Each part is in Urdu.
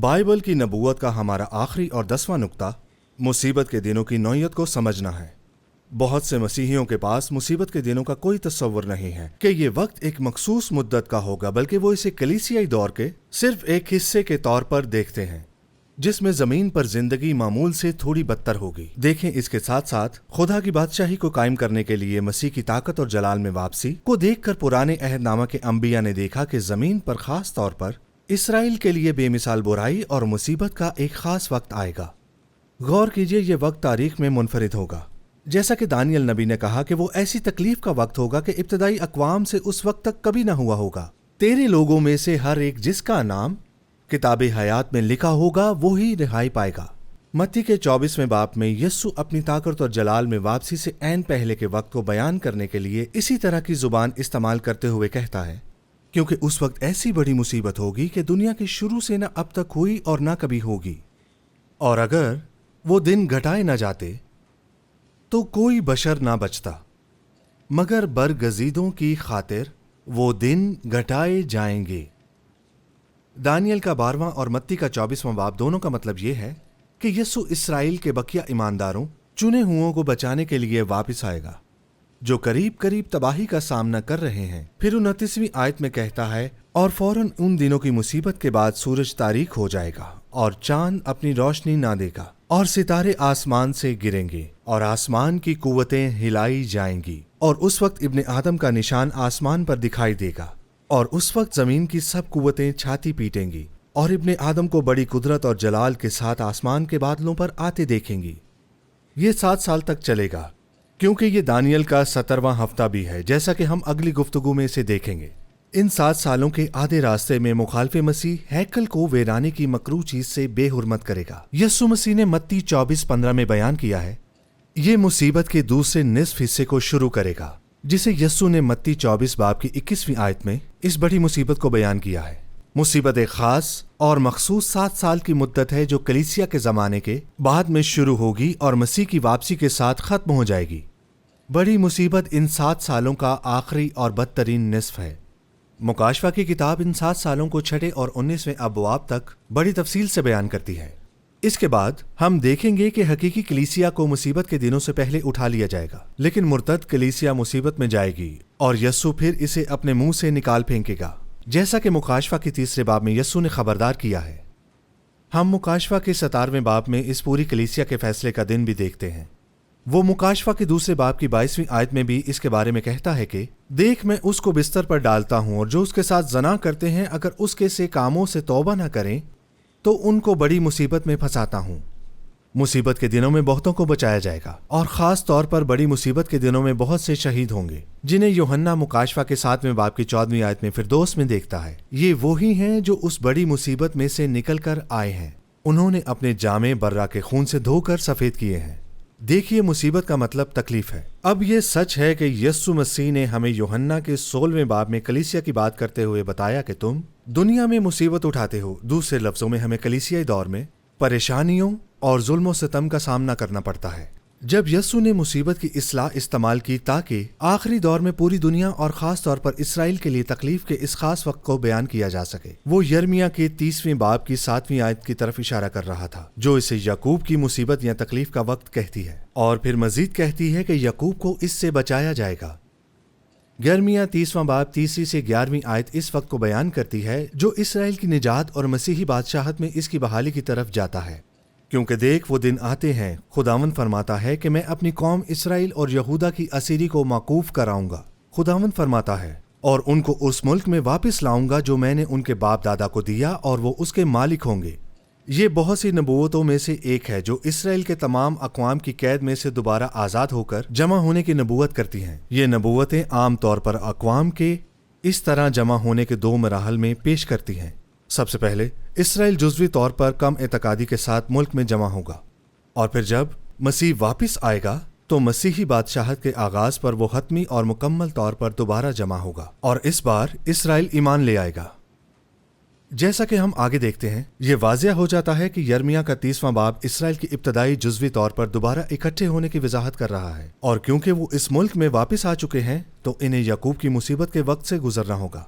بائبل کی نبوت کا ہمارا آخری اور 10واں نقطہ مصیبت کے دنوں کی نوعیت کو سمجھنا ہے۔ بہت سے مسیحیوں کے پاس مصیبت کے دنوں کا کوئی تصور نہیں ہے کہ یہ وقت ایک مخصوص مدت کا ہوگا، بلکہ وہ اسے کلیسیائی دور کے صرف ایک حصے کے طور پر دیکھتے ہیں جس میں زمین پر زندگی معمول سے تھوڑی بدتر ہوگی۔ دیکھیں، اس کے ساتھ ساتھ خدا کی بادشاہی کو قائم کرنے کے لیے مسیح کی طاقت اور جلال میں واپسی کو دیکھ کر پرانے عہد نامہ کے انبیاء نے دیکھا کہ زمین پر خاص طور پر اسرائیل کے لیے بے مثال برائی اور مصیبت کا ایک خاص وقت آئے گا۔ غور کیجئے، یہ وقت تاریخ میں منفرد ہوگا، جیسا کہ دانیل نبی نے کہا کہ وہ ایسی تکلیف کا وقت ہوگا کہ ابتدائی اقوام سے اس وقت تک کبھی نہ ہوا ہوگا۔ تیرے لوگوں میں سے ہر ایک جس کا نام کتاب حیات میں لکھا ہوگا وہی رہائی پائے گا۔ متی کے 24ویں باب میں یسوع اپنی طاقت اور جلال میں واپسی سے عین پہلے کے وقت کو بیان کرنے کے لیے اسی طرح کی زبان استعمال کرتے ہوئے کہتا ہے، کیونکہ اس وقت ایسی بڑی مصیبت ہوگی کہ دنیا کے شروع سے نہ اب تک ہوئی اور نہ کبھی ہوگی، اور اگر وہ دن گھٹائے نہ جاتے تو کوئی بشر نہ بچتا، مگر برگزیدوں کی خاطر وہ دن گھٹائے جائیں گے۔ دانیل کا 12واں اور متی کا 24واں باب دونوں کا مطلب یہ ہے کہ یسوع اسرائیل کے بقیہ ایمانداروں چنے ہوئوں کو بچانے کے لیے واپس آئے گا جو قریب تباہی کا سامنا کر رہے ہیں۔ پھر 29ویں آیت میں کہتا ہے، اور فوراً ان دنوں کی مصیبت کے بعد سورج تاریک ہو جائے گا اور چاند اپنی روشنی نہ دے گا اور ستارے آسمان سے گریں گے اور آسمان کی قوتیں ہلائی جائیں گی، اور اس وقت ابن آدم کا نشان آسمان پر دکھائی دے گا، اور اس وقت زمین کی سب قوتیں چھاتی پیٹیں گی اور ابن آدم کو بڑی قدرت اور جلال کے ساتھ آسمان کے بادلوں پر آتے دیکھیں گی۔ یہ 7 سال تک چلے گا، کیونکہ یہ دانیل کا 17واں ہفتہ بھی ہے، جیسا کہ ہم اگلی گفتگو میں اسے دیکھیں گے۔ ان 7 سالوں کے آدھے راستے میں مخالف مسیح ہیکل کو ویرانے کی مکروہ چیز سے بے حرمت کرے گا۔ یسوع مسیح نے متی 24:15 میں بیان کیا ہے، یہ مصیبت کے دوسرے نصف حصے کو شروع کرے گا، جسے یسوع نے متی 24 باب کی 21ویں آیت میں اس بڑی مصیبت کو بیان کیا ہے۔ مصیبت ایک خاص اور مخصوص 7 سال کی مدت ہے جو کلیسیا کے زمانے کے بعد میں شروع ہوگی اور مسیح کی واپسی کے ساتھ ختم ہو جائے گی۔ بڑی مصیبت ان 7 سالوں کا آخری اور بدترین نصف ہے۔ مکاشفہ کی کتاب ان 7 سالوں کو 6 اور 19ویں ابواب تک بڑی تفصیل سے بیان کرتی ہے۔ اس کے بعد ہم دیکھیں گے کہ حقیقی کلیسیا کو مصیبت کے دنوں سے پہلے اٹھا لیا جائے گا، لیکن مرتد کلیسیا مصیبت میں جائے گی اور یسوع پھر اسے اپنے منہ سے نکال پھینکے گا، جیسا کہ مکاشفہ کے 3 باب میں یسوع نے خبردار کیا ہے۔ ہم مکاشفہ کے 17ویں باب میں اس پوری کلیسیا کے فیصلے کا دن بھی دیکھتے ہیں۔ وہ مکاشفہ کے 2 باب کی 22ویں آیت میں بھی اس کے بارے میں کہتا ہے کہ دیکھ، میں اس کو بستر پر ڈالتا ہوں، اور جو اس کے ساتھ زنا کرتے ہیں اگر اس کے سے کاموں سے توبہ نہ کریں تو ان کو بڑی مصیبت میں پھنساتا ہوں۔ مصیبت کے دنوں میں بہتوں کو بچایا جائے گا، اور خاص طور پر بڑی مصیبت کے دنوں میں بہت سے شہید ہوں گے، جنہیں یوحنا مکاشفہ کے 7ویں باب کی 14ویں آیت میں فردوس میں دیکھتا ہے۔ یہ وہی ہیں جو اس بڑی مصیبت میں سے نکل کر آئے ہیں، انہوں نے اپنے جامے برا کے خون سے دھو کر سفید کیے ہیں۔ دیکھیے، مصیبت کا مطلب تکلیف ہے۔ اب یہ سچ ہے کہ یسوع مسیح نے ہمیں یوحنا کے 16ویں باب میں کلیسیا کی بات کرتے ہوئے بتایا کہ تم دنیا میں مصیبت اٹھاتے ہو۔ دوسرے لفظوں میں ہمیں کلیسیائی دور میں پریشانیوں اور ظلم و ستم کا سامنا کرنا پڑتا ہے۔ جب یسوع نے مصیبت کی اصطلاح استعمال کی تاکہ آخری دور میں پوری دنیا اور خاص طور پر اسرائیل کے لیے تکلیف کے اس خاص وقت کو بیان کیا جا سکے، وہ یرمیہ کے 30ویں باب کی 7ویں آیت کی طرف اشارہ کر رہا تھا، جو اسے یعقوب کی مصیبت یا تکلیف کا وقت کہتی ہے، اور پھر مزید کہتی ہے کہ یعقوب کو اس سے بچایا جائے گا۔ یرمیہ 30واں باب 3 سے 11ویں آیت اس وقت کو بیان کرتی ہے جو اسرائیل کی نجات اور مسیحی بادشاہت میں اس کی بحالی کی طرف جاتا ہے۔ کیونکہ دیکھ، وہ دن آتے ہیں، خداوند فرماتا ہے کہ میں اپنی قوم اسرائیل اور یہودا کی اسیری کو موقوف کراؤں گا، خداوند فرماتا ہے، اور ان کو اس ملک میں واپس لاؤں گا جو میں نے ان کے باپ دادا کو دیا، اور وہ اس کے مالک ہوں گے۔ یہ بہت سی نبوتوں میں سے ایک ہے جو اسرائیل کے تمام اقوام کی قید میں سے دوبارہ آزاد ہو کر جمع ہونے کی نبوت کرتی ہیں۔ یہ نبوتیں عام طور پر اقوام کے اس طرح جمع ہونے کے 2 مراحل میں پیش کرتی ہیں۔ سب سے پہلے اسرائیل جزوی طور پر کم اعتقادی کے ساتھ ملک میں جمع ہوگا، اور پھر جب مسیح واپس آئے گا تو مسیحی بادشاہت کے آغاز پر وہ حتمی اور مکمل طور پر دوبارہ جمع ہوگا، اور اس بار اسرائیل ایمان لے آئے گا۔ جیسا کہ ہم آگے دیکھتے ہیں، یہ واضح ہو جاتا ہے کہ یرمیہ کا 30واں باب اسرائیل کی ابتدائی جزوی طور پر دوبارہ اکٹھے ہونے کی وضاحت کر رہا ہے، اور کیونکہ وہ اس ملک میں واپس آ چکے ہیں تو انہیں یعقوب کی مصیبت کے وقت سے گزرنا ہوگا۔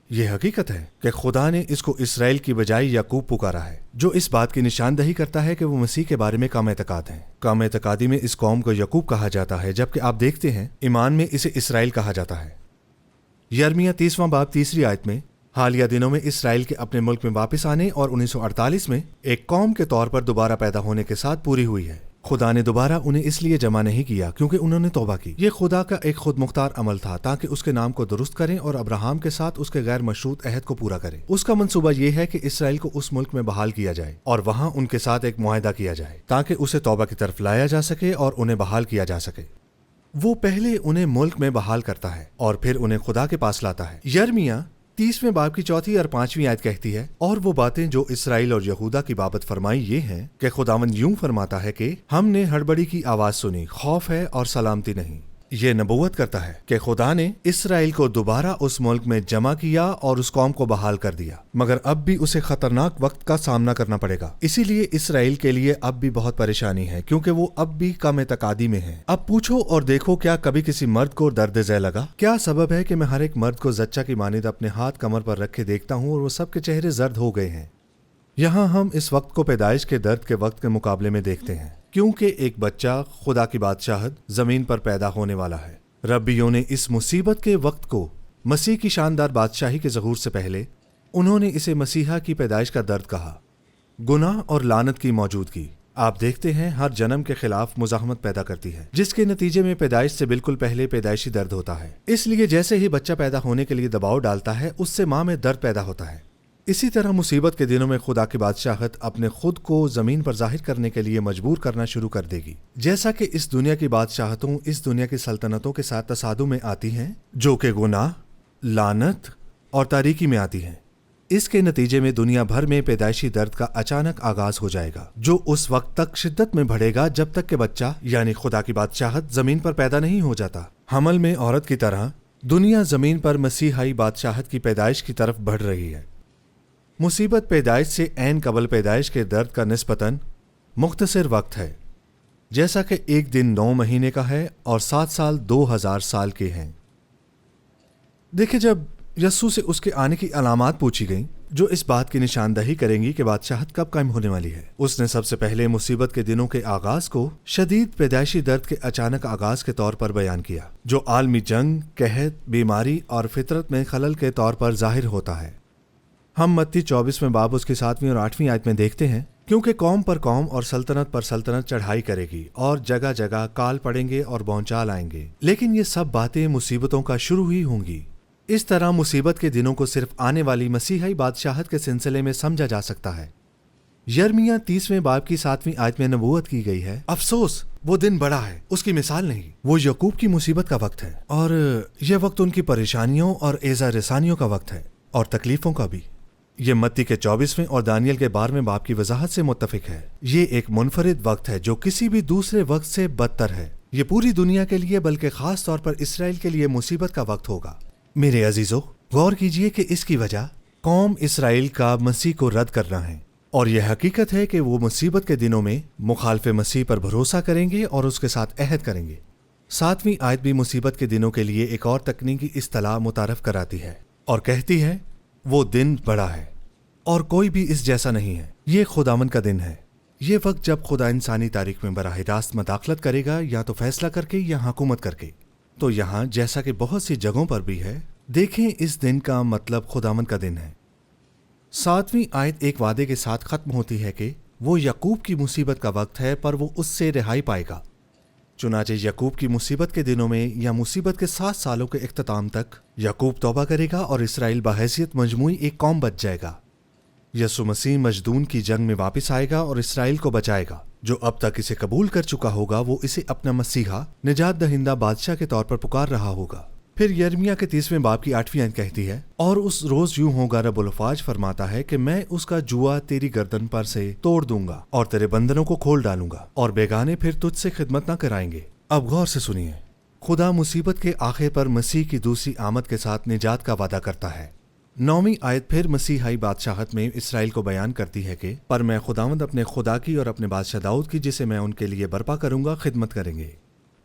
یہ حقیقت ہے کہ خدا نے اس کو اسرائیل کی بجائے یعقوب پکارا ہے، جو اس بات کی نشاندہی کرتا ہے کہ وہ مسیح کے بارے میں کم اعتقاد ہیں۔ کم اعتقادی میں اس قوم کو یعقوب کہا جاتا ہے، جبکہ آپ دیکھتے ہیں ایمان میں اسے اسرائیل کہا جاتا ہے۔ یرمیہ 30واں باب 3 آیت میں حالیہ دنوں میں اسرائیل کے اپنے ملک میں واپس آنے اور 1948 میں ایک قوم کے طور پر دوبارہ پیدا ہونے کے ساتھ پوری ہوئی ہے۔ خدا نے دوبارہ انہیں اس لیے جمع نہیں کیا کیونکہ انہوں نے توبہ کی۔ یہ خدا کا ایک خود مختار عمل تھا تاکہ اس کے نام کو درست کریں اور ابراہیم کے ساتھ اس کے غیر مشروط عہد کو پورا کرے۔ اس کا منصوبہ یہ ہے کہ اسرائیل کو اس ملک میں بحال کیا جائے اور وہاں ان کے ساتھ ایک معاہدہ کیا جائے تاکہ اسے توبہ کی طرف لایا جا سکے اور انہیں بحال کیا جا سکے۔ وہ پہلے انہیں ملک میں بحال کرتا ہے اور پھر انہیں خدا کے پاس لاتا ہے۔ یرمیہ 30ویں باب کی 4 اور 5 آیت کہتی ہے، اور وہ باتیں جو اسرائیل اور یہودا کی بابت فرمائی یہ ہیں کہ خداوند یوں فرماتا ہے کہ ہم نے ہڑبڑی کی آواز سنی، خوف ہے اور سلامتی نہیں۔ یہ نبوت کرتا ہے کہ خدا نے اسرائیل کو دوبارہ اس ملک میں جمع کیا اور اس قوم کو بحال کر دیا، مگر اب بھی اسے خطرناک وقت کا سامنا کرنا پڑے گا۔ اسی لیے اسرائیل کے لیے اب بھی بہت پریشانی ہے کیونکہ وہ اب بھی کم اعتقادی میں ہیں۔ اب پوچھو اور دیکھو، کیا کبھی کسی مرد کو درد ذہ لگا؟ کیا سبب ہے کہ میں ہر ایک مرد کو زچہ کی مانند اپنے ہاتھ کمر پر رکھے دیکھتا ہوں اور وہ سب کے چہرے زرد ہو گئے ہیں؟ یہاں ہم اس وقت کو پیدائش کے درد کے وقت کے مقابلے میں دیکھتے ہیں، کیونکہ ایک بچہ خدا کی بادشاہت زمین پر پیدا ہونے والا ہے۔ ربیوں نے اس مصیبت کے وقت کو مسیح کی شاندار بادشاہی کے ظہور سے پہلے انہوں نے اسے مسیحا کی پیدائش کا درد کہا۔ گناہ اور لعنت کی موجودگی آپ دیکھتے ہیں ہر جنم کے خلاف مزاحمت پیدا کرتی ہے، جس کے نتیجے میں پیدائش سے بالکل پہلے پیدائشی درد ہوتا ہے۔ اس لیے جیسے ہی بچہ پیدا ہونے کے لیے دباؤ ڈالتا ہے، اس سے ماں میں درد پیدا ہوتا ہے۔ اسی طرح مصیبت کے دنوں میں خدا کی بادشاہت اپنے خود کو زمین پر ظاہر کرنے کے لیے مجبور کرنا شروع کر دے گی، جیسا کہ اس دنیا کی بادشاہتوں اس دنیا کی سلطنتوں کے ساتھ تصادم میں آتی ہیں، جو کہ گناہ، لعنت اور تاریکی میں آتی ہیں۔ اس کے نتیجے میں دنیا بھر میں پیدائشی درد کا اچانک آغاز ہو جائے گا، جو اس وقت تک شدت میں بڑھے گا جب تک کہ بچہ یعنی خدا کی بادشاہت زمین پر پیدا نہیں ہو جاتا۔ حمل میں عورت کی طرح دنیا زمین پر مسیحائی بادشاہت کی پیدائش کی طرف بڑھ رہی ہے۔ مصیبت پیدائش سے عین قبل پیدائش کے درد کا نسبتاً مختصر وقت ہے، جیسا کہ ایک دن 9 مہینے کا ہے اور 7 سال 2000 سال کے ہیں۔ دیکھیں، جب یسوع سے اس کے آنے کی علامات پوچھی گئیں جو اس بات کی نشاندہی کریں گی کہ بادشاہت کب قائم ہونے والی ہے، اس نے سب سے پہلے مصیبت کے دنوں کے آغاز کو شدید پیدائشی درد کے اچانک آغاز کے طور پر بیان کیا، جو عالمی جنگ، قحط، بیماری اور فطرت میں خلل کے طور پر ظاہر ہوتا ہے۔ ہم متی 24 باب اس کی 7 اور 8 آیت میں دیکھتے ہیں، کیونکہ قوم پر قوم اور سلطنت پر سلطنت چڑھائی کرے گی اور جگہ جگہ کال پڑیں گے اور بھونچال آئیں گے، لیکن یہ سب باتیں مصیبتوں کا شروع ہی ہوں گی۔ اس طرح مصیبت کے دنوں کو صرف آنے والی مسیحی بادشاہت کے سلسلے میں سمجھا جا سکتا ہے۔ یرمیہ 30 باب کی 7 آیت میں نبوت کی گئی ہے، افسوس وہ دن بڑا ہے، اس کی مثال نہیں۔ وہ یعقوب کی مصیبت کا وقت ہے اور یہ وقت ان کی پریشانیوں اور ایذا رسانیوں کا وقت ہے اور تکلیفوں کا بھی۔ یہ متی کے 24 اور دانیل کے 12 باب کی وضاحت سے متفق ہے۔ یہ ایک منفرد وقت ہے جو کسی بھی دوسرے وقت سے بدتر ہے۔ یہ پوری دنیا کے لیے بلکہ خاص طور پر اسرائیل کے لیے مصیبت کا وقت ہوگا۔ میرے عزیزو، غور کیجئے کہ اس کی وجہ قوم اسرائیل کا مسیح کو رد کرنا ہے، اور یہ حقیقت ہے کہ وہ مصیبت کے دنوں میں مخالف مسیح پر بھروسہ کریں گے اور اس کے ساتھ عہد کریں گے۔ 7 آیت بھی مصیبت کے دنوں کے لیے ایک اور تکنیکی اصطلاح متعارف کراتی ہے اور کہتی ہے، وہ دن بڑا ہے اور کوئی بھی اس جیسا نہیں ہے۔ یہ خداوند کا دن ہے، یہ وقت جب خدا انسانی تاریخ میں براہ راست مداخلت کرے گا، یا تو فیصلہ کر کے یا حکومت کر کے۔ تو یہاں جیسا کہ بہت سی جگہوں پر بھی ہے، دیکھیں اس دن کا مطلب خداوند کا دن ہے۔ 7 آیت ایک وعدے کے ساتھ ختم ہوتی ہے کہ وہ یعقوب کی مصیبت کا وقت ہے پر وہ اس سے رہائی پائے گا۔ چنانچہ یعقوب کی مصیبت کے دنوں میں یا مصیبت کے 7 سالوں کے اختتام تک یعقوب توبہ کرے گا اور اسرائیل بحیثیت مجموعی ایک قوم بچ جائے گا۔ یسوع مسیح مجدون کی جنگ میں واپس آئے گا اور اسرائیل کو بچائے گا۔ جو اب تک اسے قبول کر چکا ہوگا وہ اسے اپنا مسیحا، نجات دہندہ بادشاہ کے طور پر پکار رہا ہوگا۔ پھر یرمیہ کے 30 باب کی 8 آیت کہتی ہے، اور اس روز یوں ہوگا، رب الافواج فرماتا ہے کہ میں اس کا جوا تیری گردن پر سے توڑ دوں گا اور تیرے بندنوں کو کھول ڈالوں گا، اور بیگانے پھر تجھ سے خدمت نہ کرائیں گے۔ اب غور سے سنیے، خدا مصیبت کے آخر پر مسیح کی دوسری آمد کے ساتھ نجات کا وعدہ کرتا ہے۔ 9 آیت پھر مسیحائی بادشاہت میں اسرائیل کو بیان کرتی ہے کہ پر میں خداوند اپنے خدا کی اور اپنے بادشاہ داؤد کی، جسے میں ان کے لیے برپا کروں گا، خدمت کریں گے۔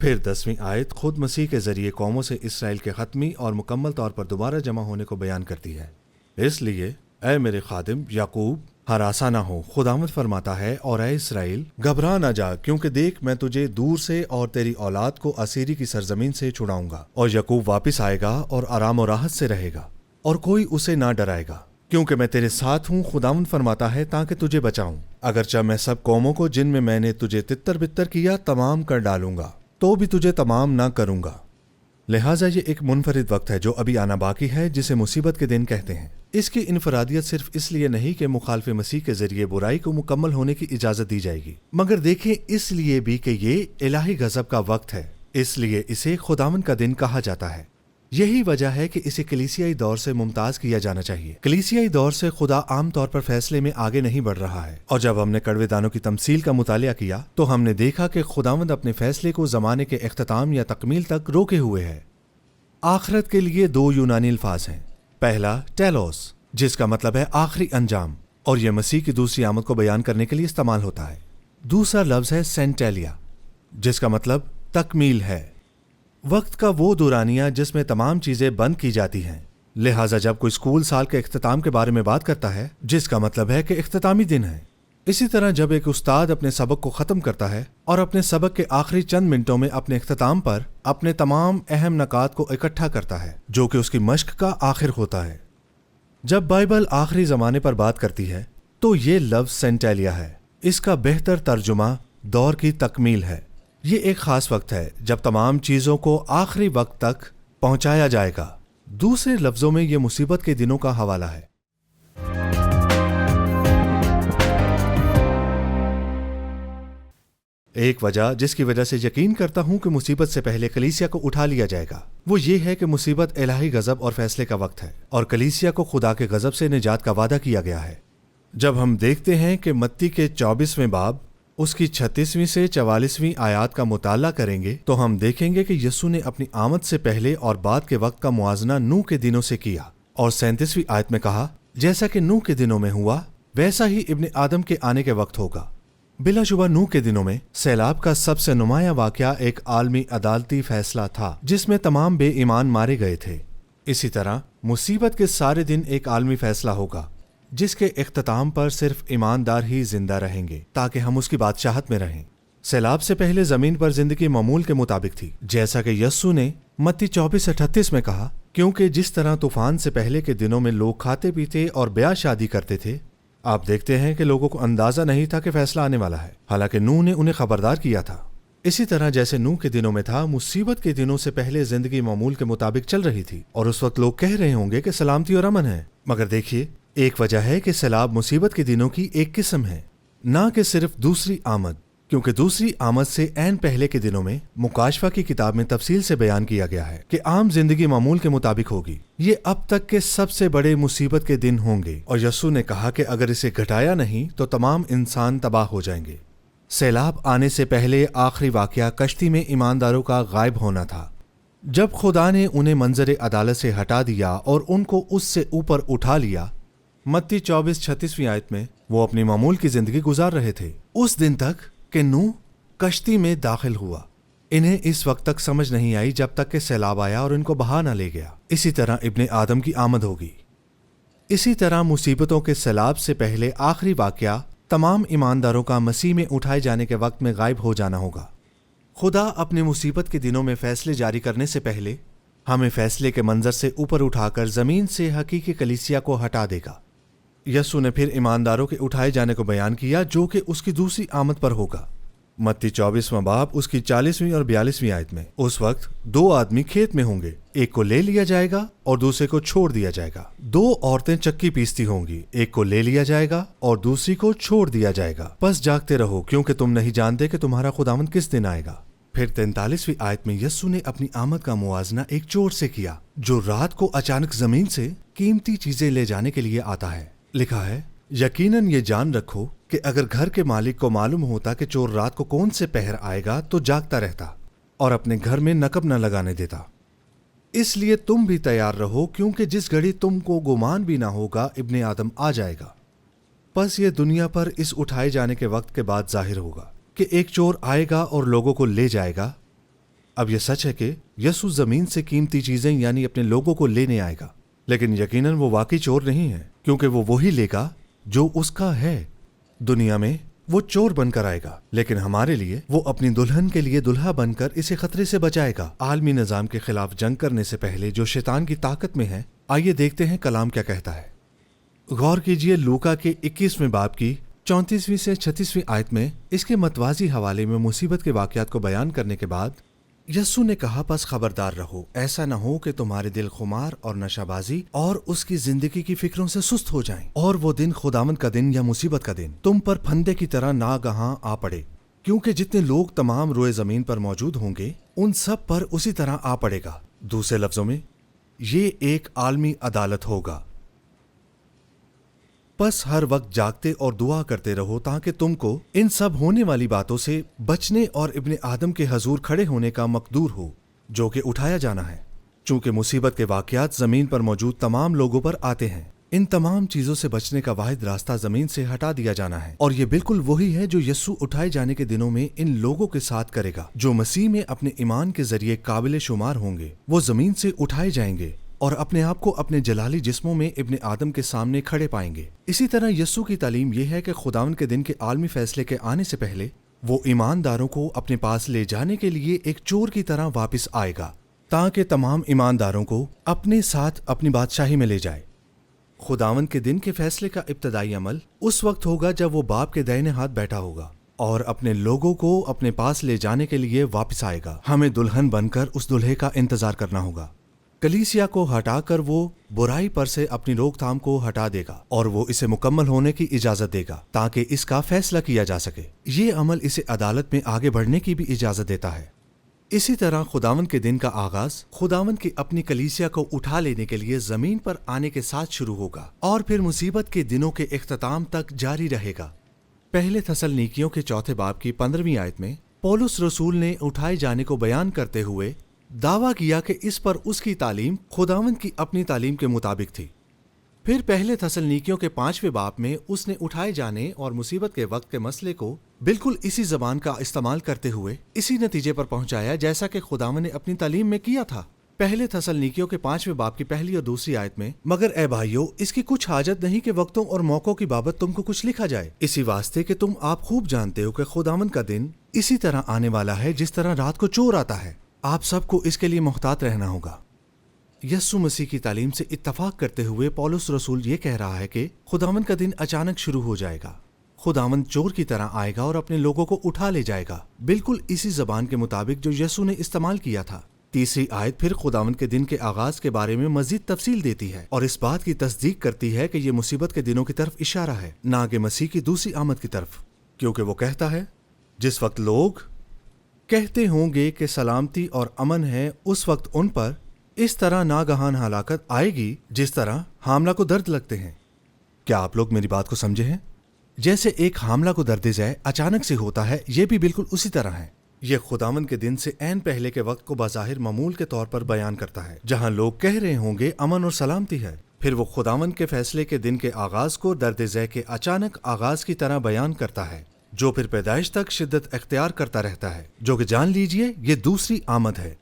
پھر 10ویں آیت خود مسیح کے ذریعے قوموں سے اسرائیل کے حتمی اور مکمل طور پر دوبارہ جمع ہونے کو بیان کرتی ہے۔ اس لیے اے میرے خادم یعقوب ہراساں نہ ہو، خداوند فرماتا ہے، اور اے اسرائیل گھبرا نہ جا، کیونکہ دیکھ میں تجھے دور سے اور تیری اولاد کو اسیری کی سرزمین سے چھڑاؤں گا، اور یعقوب واپس آئے گا اور آرام و راحت سے رہے گا، اور کوئی اسے نہ ڈرائے گا، کیونکہ میں تیرے ساتھ ہوں، خداوند فرماتا ہے، تاکہ تجھے بچاؤں۔ اگرچہ میں سب قوموں کو جن میں نے تجھے تتر بتر کیا تمام کر ڈالوں گا، تو بھی تجھے تمام نہ کروں گا۔ لہٰذا یہ ایک منفرد وقت ہے جو ابھی آنا باقی ہے، جسے مصیبت کے دن کہتے ہیں۔ اس کی انفرادیت صرف اس لیے نہیں کہ مخالف مسیح کے ذریعے برائی کو مکمل ہونے کی اجازت دی جائے گی، مگر دیکھیں اس لیے بھی کہ یہ الہی غضب کا وقت ہے، اس لیے اسے خداوند کا دن کہا جاتا ہے۔ یہی وجہ ہے کہ اسے کلیسیائی دور سے ممتاز کیا جانا چاہیے۔ کلیسیائی دور سے خدا عام طور پر فیصلے میں آگے نہیں بڑھ رہا ہے، اور جب ہم نے کڑوے دانوں کی تمثیل کا مطالعہ کیا تو ہم نے دیکھا کہ خداوند اپنے فیصلے کو زمانے کے اختتام یا تکمیل تک روکے ہوئے ہے۔ آخرت کے لیے 2 یونانی الفاظ ہیں۔ پہلا ٹیلوس، جس کا مطلب ہے آخری انجام، اور یہ مسیح کی دوسری آمد کو بیان کرنے کے لیے استعمال ہوتا ہے۔ دوسرا لفظ ہے سینٹیلیا، جس کا مطلب تکمیل ہے، وقت کا وہ دورانیہ جس میں تمام چیزیں بند کی جاتی ہیں۔ لہٰذا جب کوئی اسکول سال کے اختتام کے بارے میں بات کرتا ہے، جس کا مطلب ہے کہ اختتامی دن ہے، اسی طرح جب ایک استاد اپنے سبق کو ختم کرتا ہے اور اپنے سبق کے آخری چند منٹوں میں اپنے اختتام پر اپنے تمام اہم نکات کو اکٹھا کرتا ہے، جو کہ اس کی مشق کا آخر ہوتا ہے۔ جب بائبل آخری زمانے پر بات کرتی ہے تو یہ لفظ سینٹیلیا ہے۔ اس کا بہتر ترجمہ دور کی تکمیل ہے۔ یہ ایک خاص وقت ہے جب تمام چیزوں کو آخری وقت تک پہنچایا جائے گا۔ دوسرے لفظوں میں یہ مصیبت کے دنوں کا حوالہ ہے۔ ایک وجہ جس کی وجہ سے یقین کرتا ہوں کہ مصیبت سے پہلے کلیسیا کو اٹھا لیا جائے گا، وہ یہ ہے کہ مصیبت الہی غضب اور فیصلے کا وقت ہے، اور کلیسیا کو خدا کے غضب سے نجات کا وعدہ کیا گیا ہے۔ جب ہم دیکھتے ہیں کہ متی کے 24ویں باب اس کی 36ویں سے 44ویں آیات کا مطالعہ کریں گے تو ہم دیکھیں گے کہ یسوع نے اپنی آمد سے پہلے اور بعد کے وقت کا موازنہ نوح کے دنوں سے کیا، اور 37ویں آیت میں کہا، جیسا کہ نوح کے دنوں میں ہوا ویسا ہی ابن آدم کے آنے کے وقت ہوگا۔ بلا شبہ نوح کے دنوں میں سیلاب کا سب سے نمایاں واقعہ ایک عالمی عدالتی فیصلہ تھا جس میں تمام بے ایمان مارے گئے تھے۔ اسی طرح مصیبت کے سارے دن ایک عالمی فیصلہ ہوگا جس کے اختتام پر صرف ایماندار ہی زندہ رہیں گے تاکہ ہم اس کی بادشاہت میں رہیں۔ سیلاب سے پہلے زمین پر زندگی معمول کے مطابق تھی، جیسا کہ یسوع نے متی 24:38 میں کہا، کیونکہ جس طرح طوفان سے پہلے کے دنوں میں لوگ کھاتے پیتے اور بیاہ شادی کرتے تھے، آپ دیکھتے ہیں کہ لوگوں کو اندازہ نہیں تھا کہ فیصلہ آنے والا ہے، حالانکہ نوح نے انہیں خبردار کیا تھا۔ اسی طرح جیسے نوح کے دنوں میں تھا، مصیبت کے دنوں سے پہلے زندگی معمول کے مطابق چل رہی تھی، اور اس وقت لوگ کہہ رہے ہوں گے کہ سلامتی اور امن ہے۔ مگر دیکھیے، ایک وجہ ہے کہ سیلاب مصیبت کے دنوں کی ایک قسم ہے، نہ کہ صرف دوسری آمد، کیونکہ دوسری آمد سے عین پہلے کے دنوں میں مکاشفہ کی کتاب میں تفصیل سے بیان کیا گیا ہے کہ عام زندگی معمول کے مطابق ہوگی۔ یہ اب تک کے سب سے بڑے مصیبت کے دن ہوں گے، اور یسوع نے کہا کہ اگر اسے گھٹایا نہیں تو تمام انسان تباہ ہو جائیں گے۔ سیلاب آنے سے پہلے آخری واقعہ کشتی میں ایمانداروں کا غائب ہونا تھا۔ جب خدا نے انہیں منظر عدالت سے ہٹا دیا اور ان کو اس سے اوپر اٹھا لیا، متی 24:36 آیت میں وہ اپنی معمول کی زندگی گزار رہے تھے اس دن تک کہ نوح کشتی میں داخل ہوا۔ انہیں اس وقت تک سمجھ نہیں آئی جب تک کہ سیلاب آیا اور ان کو بہا نہ لے گیا۔ اسی طرح ابن آدم کی آمد ہوگی۔ اسی طرح مصیبتوں کے سیلاب سے پہلے آخری واقعہ تمام ایمانداروں کا مسیح میں اٹھائے جانے کے وقت میں غائب ہو جانا ہوگا۔ خدا اپنے مصیبت کے دنوں میں فیصلے جاری کرنے سے پہلے ہمیں فیصلے کے منظر سے اوپر اٹھا کر زمین سے حقیقی کلیسیا کو ہٹا دے گا۔ یسوع نے پھر ایمانداروں کے اٹھائے جانے کو بیان کیا جو کہ اس کی دوسری آمد پر ہوگا۔ متی 24واں باب اس کی 40ویں اور 42ویں آیت میں اس وقت 2 آدمی کھیت میں ہوں گے، ایک کو لے لیا جائے گا اور دوسرے کو چھوڑ دیا جائے گا۔ 2 عورتیں چکی پیستی ہوں گی، ایک کو لے لیا جائے گا اور دوسری کو چھوڑ دیا جائے گا۔ بس جاگتے رہو، کیونکہ تم نہیں جانتے کہ تمہارا خداوند کس دن آئے گا۔ پھر 43ویں آیت میں یسوع نے اپنی آمد کا موازنہ ایک چور سے کیا جو رات کو اچانک زمین سے قیمتی چیزیں لے جانے کے لیے آتا ہے۔ لکھا ہے، یقیناً یہ جان رکھو کہ اگر گھر کے مالک کو معلوم ہوتا کہ چور رات کو کون سے پہر آئے گا تو جاگتا رہتا اور اپنے گھر میں نقب نہ لگانے دیتا۔ اس لیے تم بھی تیار رہو، کیونکہ جس گھڑی تم کو گمان بھی نہ ہوگا ابن آدم آ جائے گا۔ بس یہ دنیا پر اس اٹھائے جانے کے وقت کے بعد ظاہر ہوگا کہ ایک چور آئے گا اور لوگوں کو لے جائے گا، اب یہ سچ ہے کہ یسوع زمین سے قیمتی چیزیں یعنی اپنے لوگوں کو لینے آئے گا، لیکن یقیناً وہ واقعی چور نہیں ہے، کیونکہ وہ وہی لے گا جو اس کا ہے۔ دنیا میں وہ چور بن کر آئے گا، لیکن ہمارے لیے وہ اپنی دلہن کے لیے دلہا بن کر اسے خطرے سے بچائے گا۔ عالمی نظام کے خلاف جنگ کرنے سے پہلے جو شیطان کی طاقت میں ہے، آئیے دیکھتے ہیں کلام کیا کہتا ہے۔ غور کیجئے لوکا کے 21ویں باب کی 34ویں سے 36ویں آیت میں اس کے متوازی حوالے میں مصیبت کے واقعات کو بیان کرنے کے بعد یسوع نے کہا، پس خبردار رہو، ایسا نہ ہو کہ تمہارے دل خمار اور نشہ بازی اور اس کی زندگی کی فکروں سے سست ہو جائیں، اور وہ دن خداوند کا دن یا مصیبت کا دن تم پر پھندے کی طرح ناگہاں آ پڑے، کیونکہ جتنے لوگ تمام روئے زمین پر موجود ہوں گے ان سب پر اسی طرح آ پڑے گا۔ دوسرے لفظوں میں یہ ایک عالمی عدالت ہوگا۔ پس ہر وقت جاگتے اور دعا کرتے رہو تاکہ تم کو ان سب ہونے والی باتوں سے بچنے اور ابن آدم کے حضور کھڑے ہونے کا مقدور ہو، جو کہ اٹھایا جانا ہے۔ چونکہ مصیبت کے واقعات زمین پر موجود تمام لوگوں پر آتے ہیں، ان تمام چیزوں سے بچنے کا واحد راستہ زمین سے ہٹا دیا جانا ہے، اور یہ بالکل وہی ہے جو یسوع اٹھائے جانے کے دنوں میں ان لوگوں کے ساتھ کرے گا جو مسیح میں اپنے ایمان کے ذریعے قابل شمار ہوں گے۔ وہ زمین سے اٹھائے جائیں گے اور اپنے آپ کو اپنے جلالی جسموں میں ابن آدم کے سامنے کھڑے پائیں گے۔ اسی طرح یسوع کی تعلیم یہ ہے کہ خداوند کے دن کے عالمی فیصلے کے آنے سے پہلے وہ ایمانداروں کو اپنے پاس لے جانے کے لیے ایک چور کی طرح واپس آئے گا، تاکہ تمام ایمانداروں کو اپنے ساتھ اپنی بادشاہی میں لے جائے۔ خداوند کے دن کے فیصلے کا ابتدائی عمل اس وقت ہوگا جب وہ باپ کے دائنے ہاتھ بیٹھا ہوگا اور اپنے لوگوں کو اپنے پاس لے جانے کے لیے واپس آئے گا۔ ہمیں دلہن بن کر اس دلہے کا انتظار کرنا ہوگا۔ کلیسیا کو ہٹا کر وہ برائی پر سے اپنی روک تھام کو ہٹا دے گا اور وہ اسے مکمل ہونے کی اجازت دے گا تاکہ اس کا فیصلہ کیا جا سکے۔ یہ عمل اسے عدالت میں آگے بڑھنے کی بھی اجازت دیتا ہے۔ اسی طرح خداوند کے دن کا آغاز خداوند کی اپنی کلیسیا کو اٹھا لینے کے لیے زمین پر آنے کے ساتھ شروع ہوگا اور پھر مصیبت کے دنوں کے اختتام تک جاری رہے گا۔ پہلے تسلنیکیوں کے 4 باب کی 15ویں آیت میں پولس رسول نے اٹھائے جانے کو بیان کرتے ہوئے دعویٰ کیا کہ اس پر اس کی تعلیم خداوند کی اپنی تعلیم کے مطابق تھی۔ پھر پہلے تسلنیکیوں کے 5ویں باب میں اس نے اٹھائے جانے اور مصیبت کے وقت کے مسئلے کو بالکل اسی زبان کا استعمال کرتے ہوئے اسی نتیجے پر پہنچایا جیسا کہ خداوند نے اپنی تعلیم میں کیا تھا۔ پہلے تسلنیکیوں کے 5ویں باب کی پہلی اور دوسری آیت میں، مگر اے بھائیو، اس کی کچھ حاجت نہیں کہ وقتوں اور موقعوں کی بابت تم کو کچھ لکھا جائے، اسی واسطے کہ تم آپ خوب جانتے ہو کہ خداوند کا دن اسی طرح آنے والا ہے جس طرح رات کو چور آتا ہے۔ آپ سب کو اس کے لیے محتاط رہنا ہوگا۔ یسوع مسیح کی تعلیم سے اتفاق کرتے ہوئے پولس رسول یہ کہہ رہا ہے کہ خداوند کا دن اچانک شروع ہو جائے گا۔ خداوند چور کی طرح آئے گا اور اپنے لوگوں کو اٹھا لے جائے گا، بالکل اسی زبان کے مطابق جو یسوع نے استعمال کیا تھا۔ تیسری آیت پھر خداوند کے دن کے آغاز کے بارے میں مزید تفصیل دیتی ہے اور اس بات کی تصدیق کرتی ہے کہ یہ مصیبت کے دنوں کی طرف اشارہ ہے، نہ کہ مسیح کی دوسری آمد کی طرف، کیونکہ وہ کہتا ہے، جس وقت لوگ کہتے ہوں گے کہ سلامتی اور امن ہے، اس وقت ان پر اس طرح ناگہان ہلاکت آئے گی جس طرح حاملہ کو درد لگتے ہیں۔ کیا آپ لوگ میری بات کو سمجھے ہیں؟ جیسے ایک حاملہ کو درد ذیل اچانک سے ہوتا ہے، یہ بھی بالکل اسی طرح ہے۔ یہ خداوند کے دن سے عین پہلے کے وقت کو بظاہر معمول کے طور پر بیان کرتا ہے، جہاں لوگ کہہ رہے ہوں گے امن اور سلامتی ہے۔ پھر وہ خداوند کے فیصلے کے دن کے آغاز کو درد ذیل کے اچانک آغاز کی طرح بیان کرتا ہے، جو پھر پیدائش تک شدت اختیار کرتا رہتا ہے، جو کہ جان لیجئے یہ دوسری آمد ہے۔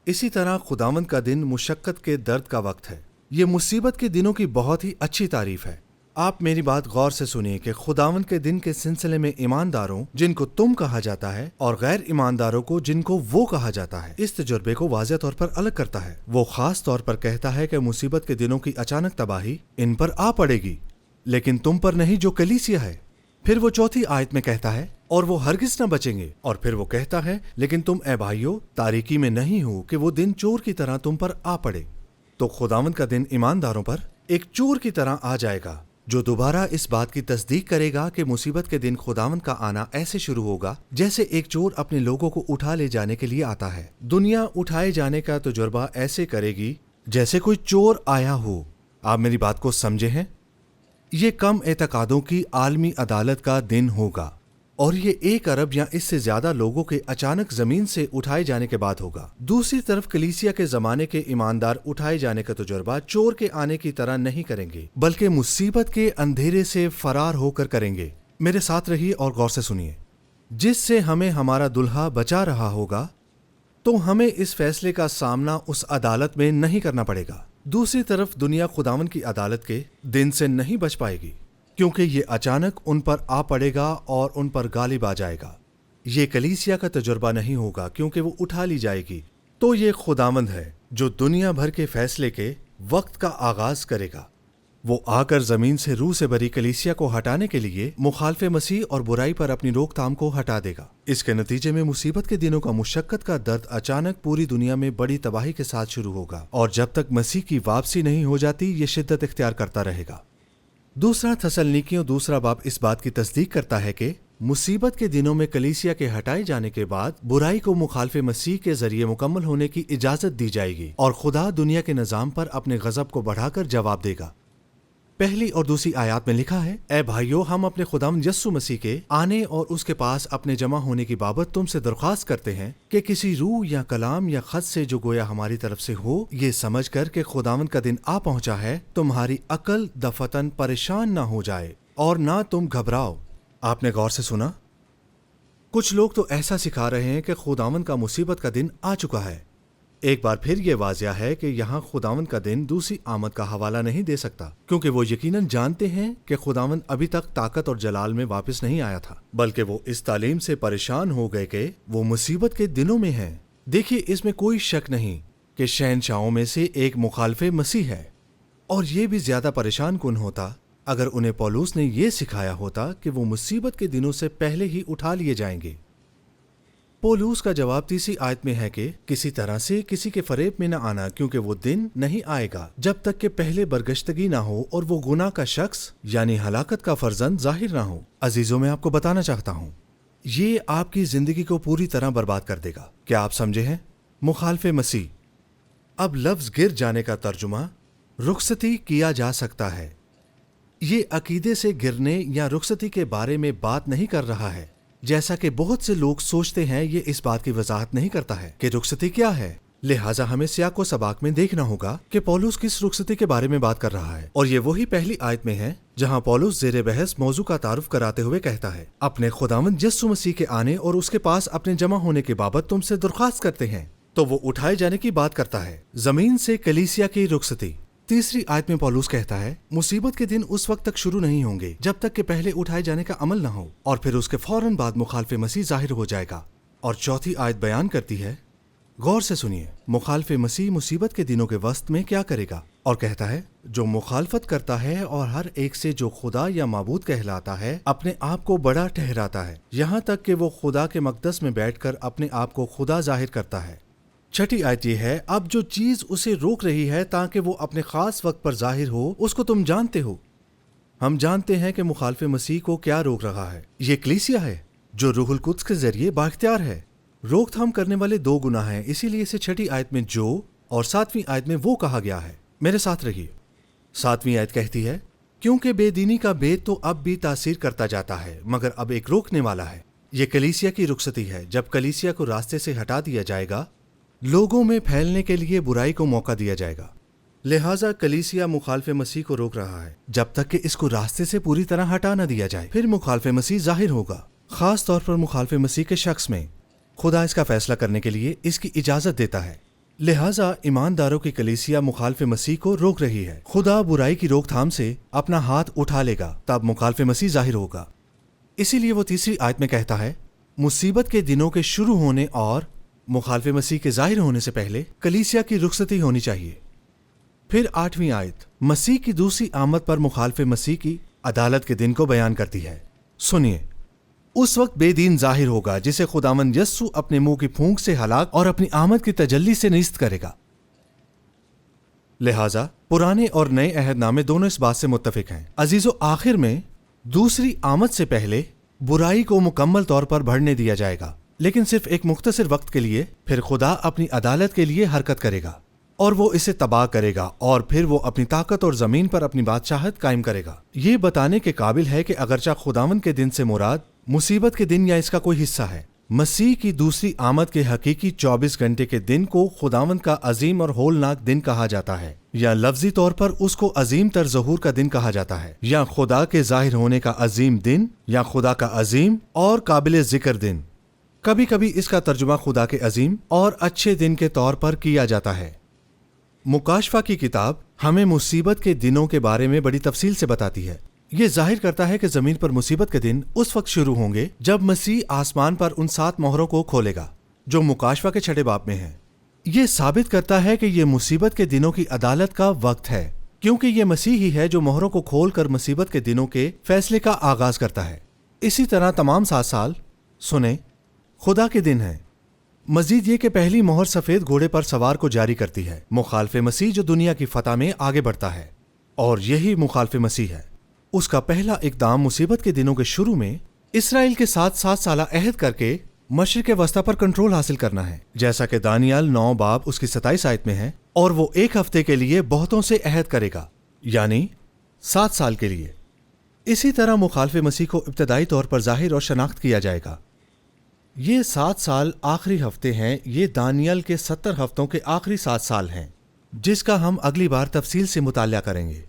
اسی طرح خداوند کا دن مشقت کے درد کا وقت ہے۔ یہ مصیبت کے دنوں کی بہت ہی اچھی تعریف ہے۔ آپ میری بات غور سے سنیے کہ خداوند کے دن کے سلسلے میں ایمانداروں جن کو تم کہا جاتا ہے اور غیر ایمانداروں کو جن کو وہ کہا جاتا ہے، اس تجربے کو واضح طور پر الگ کرتا ہے۔ وہ خاص طور پر کہتا ہے کہ مصیبت کے دنوں کی اچانک تباہی ان پر آ پڑے گی، لیکن تم پر نہیں جو کلیسیا ہے۔ پھر وہ چوتھی آیت میں کہتا ہے، اور وہ ہرگز نہ بچیں گے، اور پھر وہ کہتا ہے، لیکن تم اے بھائیو تاریکی میں نہیں ہو کہ وہ دن چور کی طرح تم پر آ پڑے۔ تو خداوند کا دن ایمانداروں پر ایک چور کی طرح آ جائے گا، جو دوبارہ اس بات کی تصدیق کرے گا کہ مصیبت کے دن خداوند کا آنا ایسے شروع ہوگا جیسے ایک چور اپنے لوگوں کو اٹھا لے جانے کے لیے آتا ہے۔ دنیا اٹھائے جانے کا تجربہ ایسے کرے گی جیسے کوئی چور آیا ہو۔ آپ میری بات کو سمجھے ہیں؟ یہ کم اعتقادوں کی عالمی عدالت کا دن ہوگا، اور یہ 1 ارب یا اس سے زیادہ لوگوں کے اچانک زمین سے اٹھائے جانے کے بعد ہوگا۔ دوسری طرف کلیسیا کے زمانے کے ایماندار اٹھائے جانے کا تجربہ چور کے آنے کی طرح نہیں کریں گے، بلکہ مصیبت کے اندھیرے سے فرار ہو کر کریں گے۔ میرے ساتھ رہیے اور غور سے سنیے۔ جس سے ہمیں ہمارا دلہا بچا رہا ہوگا، تو ہمیں اس فیصلے کا سامنا اس عدالت میں نہیں کرنا پڑے گا۔ دوسری طرف دنیا خداوند کی عدالت کے دن سے نہیں بچ پائے گی، کیونکہ یہ اچانک ان پر آ پڑے گا اور ان پر غالب آ جائے گا۔ یہ کلیسیا کا تجربہ نہیں ہوگا کیونکہ وہ اٹھا لی جائے گی۔ تو یہ خداوند ہے جو دنیا بھر کے فیصلے کے وقت کا آغاز کرے گا۔ وہ آ کر زمین سے روح سے بھری کلیسیا کو ہٹانے کے لیے مخالف مسیح اور برائی پر اپنی روک تھام کو ہٹا دے گا۔ اس کے نتیجے میں مصیبت کے دنوں کا مشقت کا درد اچانک پوری دنیا میں بڑی تباہی کے ساتھ شروع ہوگا، اور جب تک مسیح کی واپسی نہیں ہو جاتی یہ شدت اختیار کرتا رہے گا۔ دوسرا تسلنیکیوں دوسرا باب اس بات کی تصدیق کرتا ہے کہ مصیبت کے دنوں میں کلیسیا کے ہٹائے جانے کے بعد برائی کو مخالف مسیح کے ذریعے مکمل ہونے کی اجازت دی جائے گی، اور خدا دنیا کے نظام پر اپنے غضب کو بڑھا کر جواب دے گا۔ پہلی اور دوسری آیات میں لکھا ہے، اے بھائیو، ہم اپنے خداوند یسوع مسیح کے آنے اور اس کے پاس اپنے جمع ہونے کی بابت تم سے درخواست کرتے ہیں کہ کسی روح یا کلام یا خط سے جو گویا ہماری طرف سے ہو، یہ سمجھ کر کہ خداوند کا دن آ پہنچا ہے، تمہاری عقل دفتن پریشان نہ ہو جائے اور نہ تم گھبراؤ۔ آپ نے غور سے سنا؟ کچھ لوگ تو ایسا سکھا رہے ہیں کہ خداوند کا مصیبت کا دن آ چکا ہے۔ ایک بار پھر یہ واضح ہے کہ یہاں خداوند کا دن دوسری آمد کا حوالہ نہیں دے سکتا، کیونکہ وہ یقیناً جانتے ہیں کہ خداوند ابھی تک طاقت اور جلال میں واپس نہیں آیا تھا، بلکہ وہ اس تعلیم سے پریشان ہو گئے کہ وہ مصیبت کے دنوں میں ہیں۔ دیکھیے، اس میں کوئی شک نہیں کہ شہنشاہوں میں سے ایک مخالف مسیح ہے، اور یہ بھی زیادہ پریشان کن ہوتا اگر انہیں پولس نے یہ سکھایا ہوتا کہ وہ مصیبت کے دنوں سے پہلے ہی اٹھا لیے جائیں گے۔ پولس کا جواب تیسری آیت میں ہے کہ کسی طرح سے کسی کے فریب میں نہ آنا، کیونکہ وہ دن نہیں آئے گا جب تک کہ پہلے برگشتگی نہ ہو اور وہ گناہ کا شخص یعنی ہلاکت کا فرزند ظاہر نہ ہو۔ عزیزوں، میں آپ کو بتانا چاہتا ہوں، یہ آپ کی زندگی کو پوری طرح برباد کر دے گا۔ کیا آپ سمجھے ہیں؟ مخالف مسیح۔ اب لفظ گر جانے کا ترجمہ رخصتی کیا جا سکتا ہے۔ یہ عقیدے سے گرنے یا رخصتی کے بارے میں بات نہیں کر رہا ہے، جیسا کہ بہت سے لوگ سوچتے ہیں۔ یہ اس بات کی وضاحت نہیں کرتا ہے کہ رخصتی کیا ہے، لہٰذا ہمیں سیاق و سباق میں دیکھنا ہوگا کہ پولس کس رخصتی کے بارے میں بات کر رہا ہے، اور یہ وہی پہلی آیت میں ہے جہاں پولس زیر بحث موضوع کا تعارف کراتے ہوئے کہتا ہے، اپنے خداوند یسوع مسیح کے آنے اور اس کے پاس اپنے جمع ہونے کی بابت تم سے درخواست کرتے ہیں۔ تو وہ اٹھائے جانے کی بات کرتا ہے، زمین سے کلیسیا کی رخصتی۔ تیسری آیت میں پولس کہتا ہے، مصیبت کے دن اس وقت تک شروع نہیں ہوں گے جب تک کہ پہلے اٹھائے جانے کا عمل نہ ہو، اور پھر اس کے فوراً بعد مخالف مسیح ظاہر ہو جائے گا۔ اور چوتھی آیت بیان کرتی ہے، غور سے سنیے، مخالف مسیح مصیبت کے دنوں کے وسط میں کیا کرے گا، اور کہتا ہے، جو مخالفت کرتا ہے اور ہر ایک سے جو خدا یا معبود کہلاتا ہے اپنے آپ کو بڑا ٹھہراتا ہے، یہاں تک کہ وہ خدا کے مقدس میں بیٹھ کر اپنے آپ کو خدا ظاہر کرتا ہے۔ چھٹی آیت یہ ہے، اب جو چیز اسے روک رہی ہے تاکہ وہ اپنے خاص وقت پر ظاہر ہو، اس کو تم جانتے ہو۔ ہم جانتے ہیں کہ مخالف مسیح کو کیا روک رہا ہے۔ یہ کلیسیا ہے جو روح القدس کے ذریعے بااختیار ہے۔ روک تھام کرنے والے دو گناہ ہیں، اسی لیے اسے چھٹی آیت میں جو اور ساتویں آیت میں وہ کہا گیا ہے۔ میرے ساتھ رہیے۔ ساتویں آیت کہتی ہے، کیونکہ بے دینی کا بید تو اب بھی تاثیر کرتا جاتا ہے، مگر اب ایک روکنے والا ہے۔ یہ کلیسیا کی رخصتی ہے۔ جب کلیسیا کو راستے سے ہٹا دیا جائے گا، لوگوں میں پھیلنے کے لیے برائی کو موقع دیا جائے گا۔ لہٰذا کلیسیا مخالف مسیح کو روک رہا ہے جب تک کہ اس کو راستے سے پوری طرح ہٹا نہ دیا جائے۔ پھر مخالف مسیح ظاہر ہوگا، خاص طور پر مخالف مسیح کے شخص میں۔ خدا اس کا فیصلہ کرنے کے لیے اس کی اجازت دیتا ہے۔ لہٰذا ایمانداروں کی کلیسیا مخالف مسیح کو روک رہی ہے۔ خدا برائی کی روک تھام سے اپنا ہاتھ اٹھا لے گا، تب مخالف مسیح ظاہر ہوگا۔ اسی لیے وہ تیسری آیت میں کہتا ہے، مصیبت کے دنوں کے شروع ہونے اور مخالف مسیح کے ظاہر ہونے سے پہلے کلیسیا کی رخصتی ہونی چاہیے۔ پھر آٹھویں آیت مسیح کی دوسری آمد پر مخالف مسیح کی عدالت کے دن کو بیان کرتی ہے۔ سنیے، اس وقت بے دین ظاہر ہوگا جسے خداوند یسوع اپنے منہ کی پھونک سے ہلاک اور اپنی آمد کی تجلی سے نیست کرے گا۔ لہٰذا پرانے اور نئے عہد نامے دونوں اس بات سے متفق ہیں۔ عزیزو، آخر میں دوسری آمد سے پہلے برائی کو مکمل طور پر بڑھنے دیا جائے گا، لیکن صرف ایک مختصر وقت کے لیے۔ پھر خدا اپنی عدالت کے لیے حرکت کرے گا اور وہ اسے تباہ کرے گا، اور پھر وہ اپنی طاقت اور زمین پر اپنی بادشاہت قائم کرے گا۔ یہ بتانے کے قابل ہے کہ اگرچہ خداوند کے دن سے مراد مصیبت کے دن یا اس کا کوئی حصہ ہے، مسیح کی دوسری آمد کے حقیقی 24 گھنٹے کے دن کو خداوند کا عظیم اور ہولناک دن کہا جاتا ہے، یا لفظی طور پر اس کو عظیم تر ظہور کا دن کہا جاتا ہے، یا خدا کے ظاہر ہونے کا عظیم دن، یا خدا کا عظیم اور قابل ذکر دن۔ کبھی کبھی اس کا ترجمہ خدا کے عظیم اور اچھے دن کے طور پر کیا جاتا ہے۔ مکاشفہ کی کتاب ہمیں مصیبت کے دنوں کے بارے میں بڑی تفصیل سے بتاتی ہے۔ یہ ظاہر کرتا ہے کہ زمین پر مصیبت کے دن اس وقت شروع ہوں گے جب مسیح آسمان پر ان 7 مہروں کو کھولے گا جو مکاشفہ کے 6 باب میں ہیں۔ یہ ثابت کرتا ہے کہ یہ مصیبت کے دنوں کی عدالت کا وقت ہے، کیونکہ یہ مسیح ہی ہے جو مہروں کو کھول کر مصیبت کے دنوں کے فیصلے کا آغاز کرتا ہے۔ اسی طرح تمام 7 سال سنیں خدا کے دن ہیں۔ مزید یہ کہ پہلی مہر سفید گھوڑے پر سوار کو جاری کرتی ہے، مخالف مسیح جو دنیا کی فتح میں آگے بڑھتا ہے، اور یہی مخالف مسیح ہے۔ اس کا پہلا اقدام مصیبت کے دنوں کے شروع میں اسرائیل کے ساتھ 7 سالہ عہد کر کے مشرق وسطی پر کنٹرول حاصل کرنا ہے، جیسا کہ دانیال 9 باب اس کی 27 آیت میں ہے، اور وہ 1 ہفتے کے لیے بہتوں سے عہد کرے گا، یعنی 7 سال کے لیے۔ اسی طرح مخالف مسیح کو ابتدائی طور پر ظاہر اور شناخت کیا جائے گا۔ یہ 7 سال آخری ہفتے ہیں، یہ دانیال کے 70 ہفتوں کے آخری 7 سال ہیں، جس کا ہم اگلی بار تفصیل سے مطالعہ کریں گے۔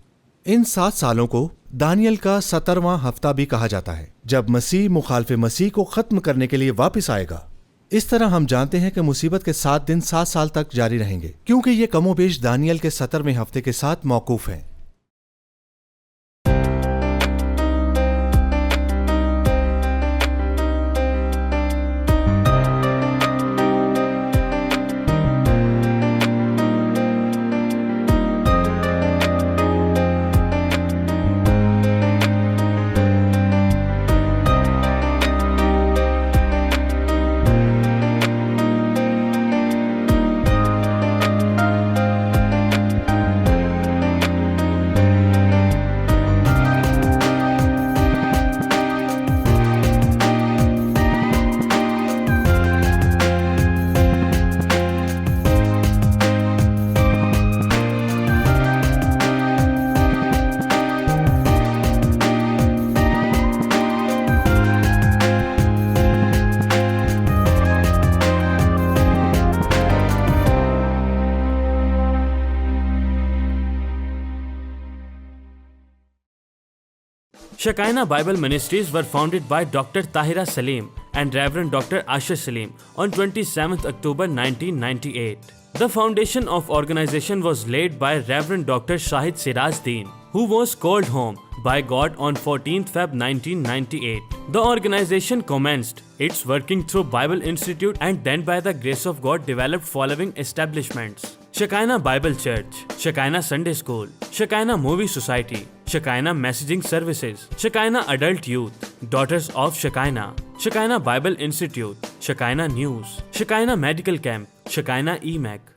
ان 7 سالوں کو دانیال کا 70واں ہفتہ بھی کہا جاتا ہے، جب مسیح مخالف مسیح کو ختم کرنے کے لیے واپس آئے گا۔ اس طرح ہم جانتے ہیں کہ مصیبت کے 7 دن 7 سال تک جاری رہیں گے، کیونکہ یہ کم و بیش دانیال کے 70ویں ہفتے کے ساتھ موقوف ہیں۔ Shekinah Bible Ministries were founded by Dr. Tahira Salim and Reverend Dr. Asher Salim on 27th October 1998. The foundation of organization was laid by Reverend Dr. Shahid Siraj Deen, who was called home by God on 14th Feb 1998. The organization commenced its working through Bible Institute and then by the grace of God developed following establishments: Shekinah Bible Church, Shekinah Sunday School, Shekinah Movie Society, Shekinah Messaging Services, Shekinah Adult Youth, Daughters of Shekinah, Shekinah Bible Institute, Shekinah News, Shekinah Medical Camp, Shekinah EMAC.